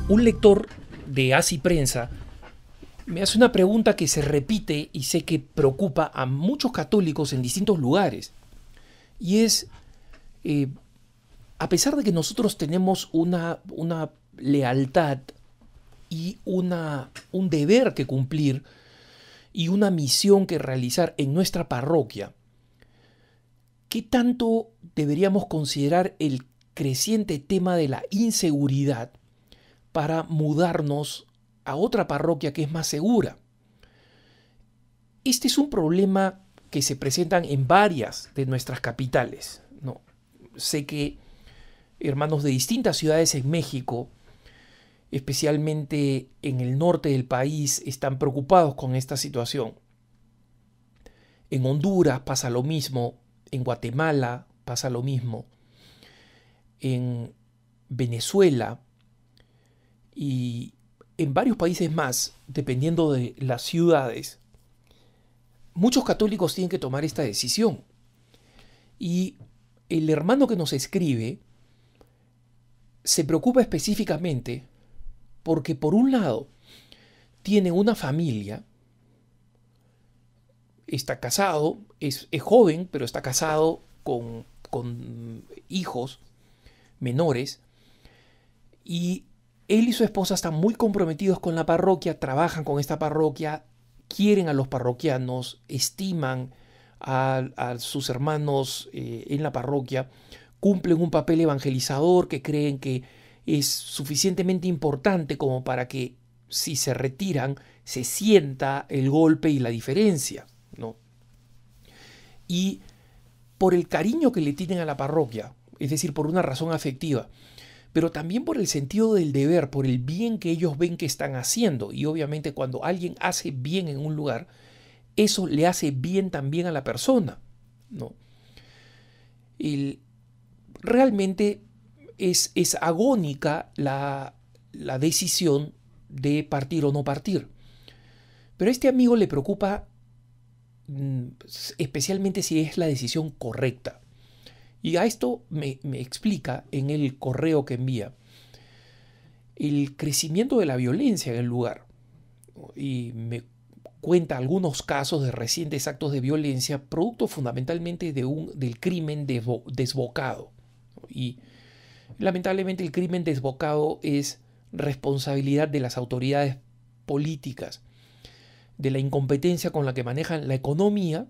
Un lector de Así Prensa me hace una pregunta que se repite y sé que preocupa a muchos católicos en distintos lugares. Y es, eh, a pesar de que nosotros tenemos una lealtad y un deber que cumplir y una misión que realizar en nuestra parroquia, ¿qué tanto deberíamos considerar el creciente tema de la inseguridad para mudarnos a otra parroquia que es más segura? Este es un problema que se presentan en varias de nuestras capitales, ¿no? Sé que hermanos de distintas ciudades en México, especialmente en el norte del país, están preocupados con esta situación. En Honduras pasa lo mismo, en Guatemala pasa lo mismo, en Venezuela y en varios países más, dependiendo de las ciudades. Muchos católicos tienen que tomar esta decisión. Y el hermano que nos escribe se preocupa específicamente porque, por un lado, tiene una familia, está casado, es joven, pero está casado con hijos menores, y él y su esposa están muy comprometidos con la parroquia, trabajan con esta parroquia, quieren a los parroquianos, estiman a sus hermanos en la parroquia, cumplen un papel evangelizador que creen que es suficientemente importante como para que si se retiran se sienta el golpe y la diferencia, ¿no? Y por el cariño que le tienen a la parroquia, es decir, por una razón afectiva, pero también por el sentido del deber, por el bien que ellos ven que están haciendo. Y obviamente cuando alguien hace bien en un lugar, eso le hace bien también a la persona, ¿no? Realmente es agónica la decisión de partir o no partir. Pero a este amigo le preocupa especialmente si es la decisión correcta. Y a esto me explica en el correo que envía el crecimiento de la violencia en el lugar. Y me cuenta algunos casos de recientes actos de violencia, producto fundamentalmente del crimen desbocado. Y lamentablemente el crimen desbocado es responsabilidad de las autoridades políticas, de la incompetencia con la que manejan la economía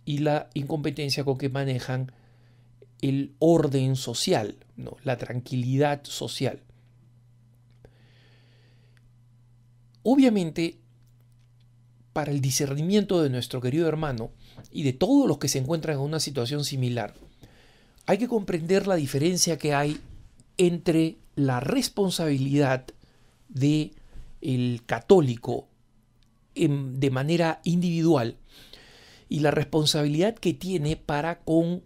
y la incompetencia con que manejan el orden social, ¿no? La tranquilidad social. Obviamente, para el discernimiento de nuestro querido hermano y de todos los que se encuentran en una situación similar, hay que comprender la diferencia que hay entre la responsabilidad del católico de manera individual y la responsabilidad que tiene para con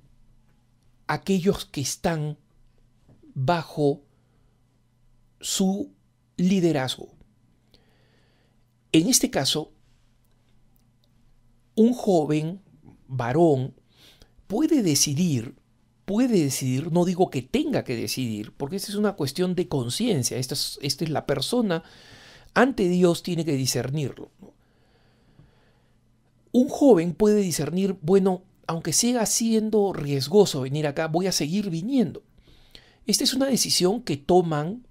aquellos que están bajo su liderazgo. En este caso, un joven varón puede decidir, no digo que tenga que decidir, porque esta es una cuestión de conciencia, esta es la persona ante Dios tiene que discernirlo, ¿no? Un joven puede discernir, bueno, aunque siga siendo riesgoso venir acá, voy a seguir viniendo. Esta es una decisión que toman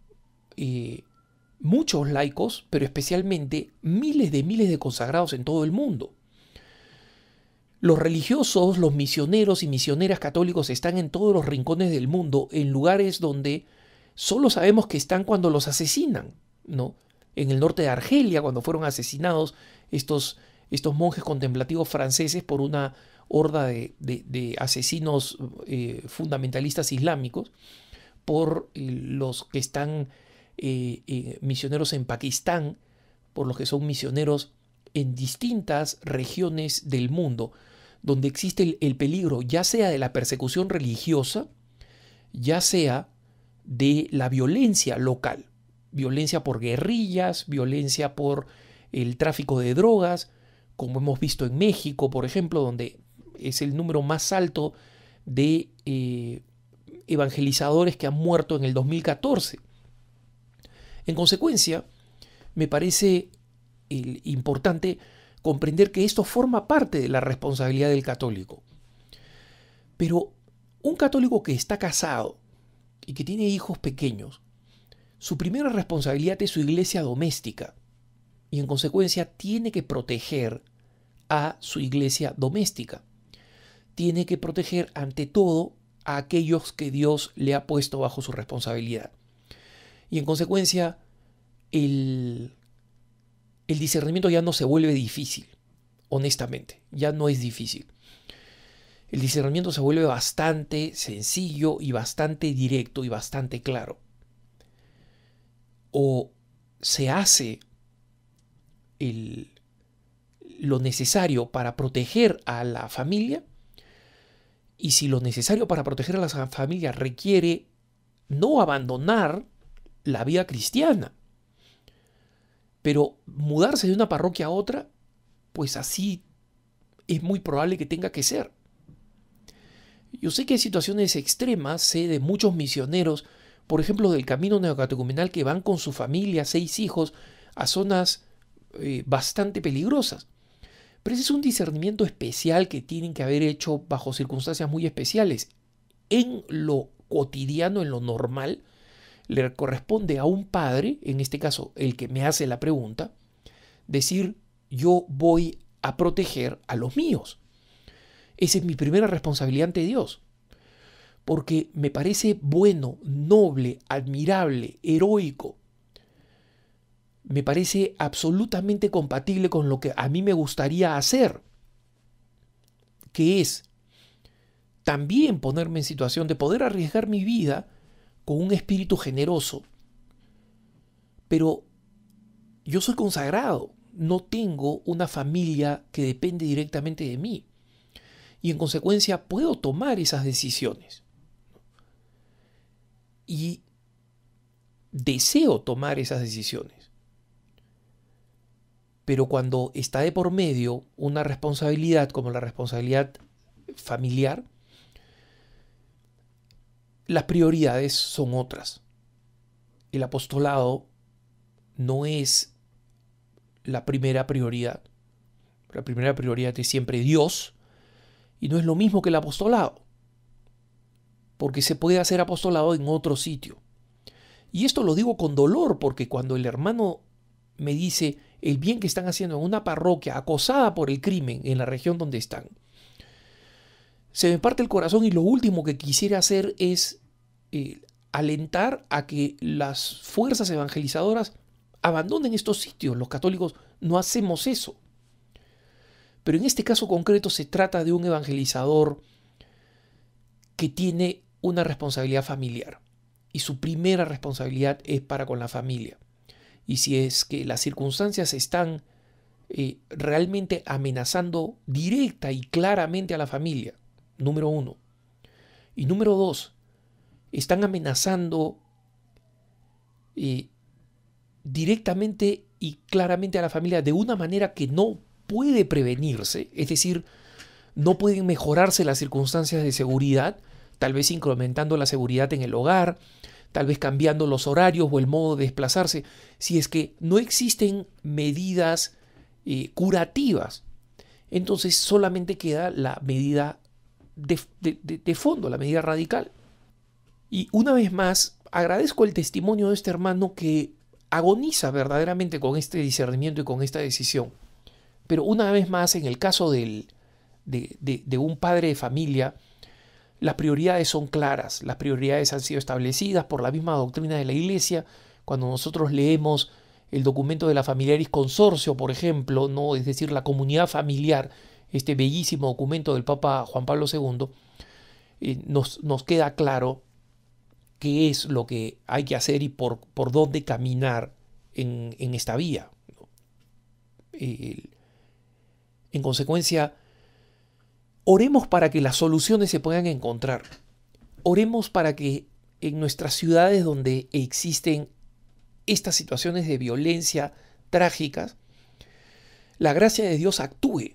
muchos laicos, pero especialmente miles de consagrados en todo el mundo. Los religiosos, los misioneros y misioneras católicos están en todos los rincones del mundo, en lugares donde solo sabemos que están cuando los asesinan, ¿no? En el norte de Argelia, cuando fueron asesinados estos monjes contemplativos franceses por una horda de asesinos fundamentalistas islámicos, por los que están misioneros en Pakistán, por los que son misioneros en distintas regiones del mundo, donde existe el peligro ya sea de la persecución religiosa, ya sea de la violencia local, violencia por guerrillas, violencia por el tráfico de drogas, como hemos visto en México, por ejemplo, donde es el número más alto de evangelizadores que han muerto en el 2014. En consecuencia, me parece importante comprender que esto forma parte de la responsabilidad del católico. Pero un católico que está casado y que tiene hijos pequeños, su primera responsabilidad es su iglesia doméstica y en consecuencia tiene que proteger a su iglesia doméstica. Tiene que proteger ante todo a aquellos que Dios le ha puesto bajo su responsabilidad. Y en consecuencia, el discernimiento ya no se vuelve difícil, honestamente, ya no es difícil. El discernimiento se vuelve bastante sencillo y bastante directo y bastante claro. O se hace lo necesario para proteger a la familia, y si lo necesario para proteger a la familia requiere no abandonar la vida cristiana, pero mudarse de una parroquia a otra, pues así es muy probable que tenga que ser. Yo sé que hay situaciones extremas, sé de muchos misioneros, por ejemplo del camino neocatecumenal, que van con su familia, 6 hijos, a zonas bastante peligrosas. Pero ese es un discernimiento especial que tienen que haber hecho bajo circunstancias muy especiales. En lo cotidiano, en lo normal, le corresponde a un padre, en este caso el que me hace la pregunta, decir: yo voy a proteger a los míos. Esa es mi primera responsabilidad ante Dios, porque me parece bueno, noble, admirable, heroico. Me parece absolutamente compatible con lo que a mí me gustaría hacer, que es también ponerme en situación de poder arriesgar mi vida con un espíritu generoso. Pero yo soy consagrado, no tengo una familia que depende directamente de mí. Y en consecuencia puedo tomar esas decisiones. Y deseo tomar esas decisiones. Pero cuando está de por medio una responsabilidad como la responsabilidad familiar, las prioridades son otras. El apostolado no es la primera prioridad. La primera prioridad es siempre Dios, y no es lo mismo que el apostolado, porque se puede hacer apostolado en otro sitio. Y esto lo digo con dolor, porque cuando el hermano me dice el bien que están haciendo en una parroquia acosada por el crimen en la región donde están, se me parte el corazón, y lo último que quisiera hacer es alentar a que las fuerzas evangelizadoras abandonen estos sitios. Los católicos no hacemos eso. Pero en este caso concreto se trata de un evangelizador que tiene una responsabilidad familiar, y su primera responsabilidad es para con la familia. Y si es que las circunstancias están realmente amenazando directa y claramente a la familia, número 1. Y número 2, están amenazando directamente y claramente a la familia de una manera que no puede prevenirse, es decir, no pueden mejorarse las circunstancias de seguridad, tal vez incrementando la seguridad en el hogar, tal vez cambiando los horarios o el modo de desplazarse, si es que no existen medidas curativas. Entonces solamente queda la medida de fondo, la medida radical. Y una vez más, agradezco el testimonio de este hermano que agoniza verdaderamente con este discernimiento y con esta decisión. Pero una vez más, en el caso de un padre de familia, las prioridades son claras, las prioridades han sido establecidas por la misma doctrina de la Iglesia. Cuando nosotros leemos el documento de la Familiaris Consortio, por ejemplo, ¿no? Es decir, la comunidad familiar, este bellísimo documento del Papa Juan Pablo II, nos queda claro qué es lo que hay que hacer y por dónde caminar en esta vía. En consecuencia, oremos para que las soluciones se puedan encontrar. Oremos para que en nuestras ciudades donde existen estas situaciones de violencia trágicas, la gracia de Dios actúe.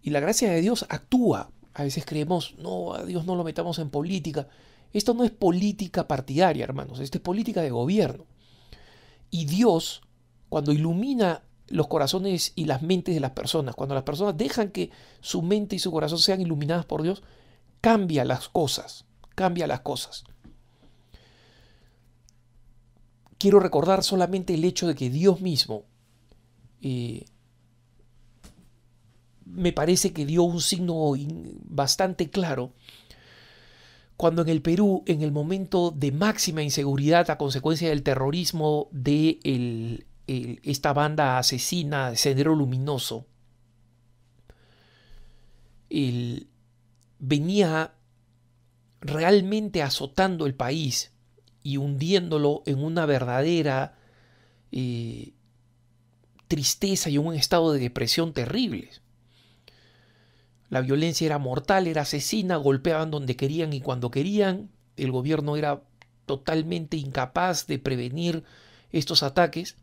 Y la gracia de Dios actúa. A veces creemos, no, a Dios no lo metamos en política. Esto no es política partidaria, hermanos, esto es política de gobierno. Y Dios, cuando ilumina los corazones y las mentes de las personas, cuando las personas dejan que su mente y su corazón sean iluminadas por Dios, cambia las cosas, cambia las cosas. Quiero recordar solamente el hecho de que Dios mismo me parece que dio un signo bastante claro cuando en el Perú, en el momento de máxima inseguridad a consecuencia del terrorismo de esta banda asesina de Sendero Luminoso, venía realmente azotando el país y hundiéndolo en una verdadera tristeza y un estado de depresión terribles. La violencia era mortal, era asesina, golpeaban donde querían y cuando querían. El gobierno era totalmente incapaz de prevenir estos ataques.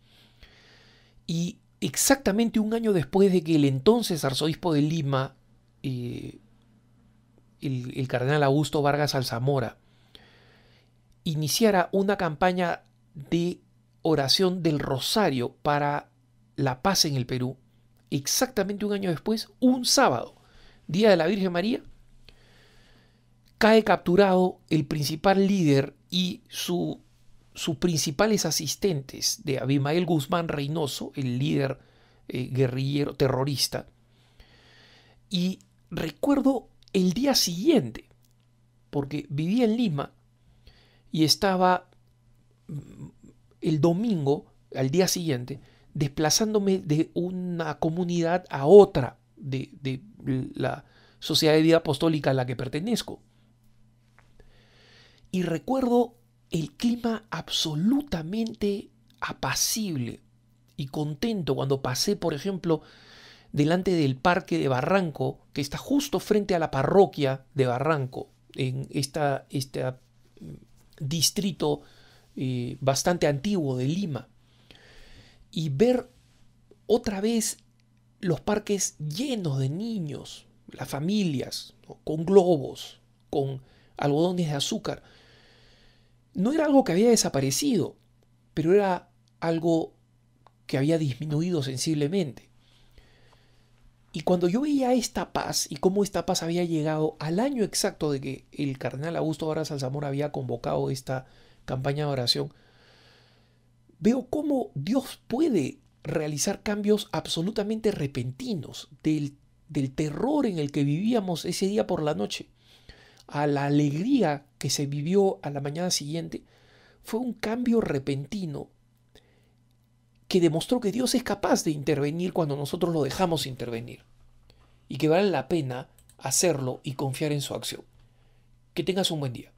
Y exactamente un año después de que el entonces arzobispo de Lima, el cardenal Augusto Vargas Alzamora, iniciara una campaña de oración del Rosario para la paz en el Perú, exactamente un año después, un sábado, Día de la Virgen María, cae capturado el principal líder y sus principales asistentes de Abimael Guzmán Reynoso, el líder guerrillero terrorista. Y recuerdo el día siguiente, porque vivía en Lima y estaba el domingo, al día siguiente, desplazándome de una comunidad a otra de la Sociedad de Vida Apostólica a la que pertenezco. Y recuerdo el clima absolutamente apacible y contento cuando pasé, por ejemplo, delante del parque de Barranco, que está justo frente a la parroquia de Barranco, en este distrito bastante antiguo de Lima, y ver otra vez los parques llenos de niños, las familias, ¿no?, con globos, con algodones de azúcar. No era algo que había desaparecido, pero era algo que había disminuido sensiblemente. Y cuando yo veía esta paz y cómo esta paz había llegado al año exacto de que el cardenal Augusto Vargas Alzamora había convocado esta campaña de oración, veo cómo Dios puede realizar cambios absolutamente repentinos del terror en el que vivíamos ese día por la noche a la alegría que se vivió a la mañana siguiente. Fue un cambio repentino que demostró que Dios es capaz de intervenir cuando nosotros lo dejamos intervenir y que vale la pena hacerlo y confiar en su acción. Que tengas un buen día.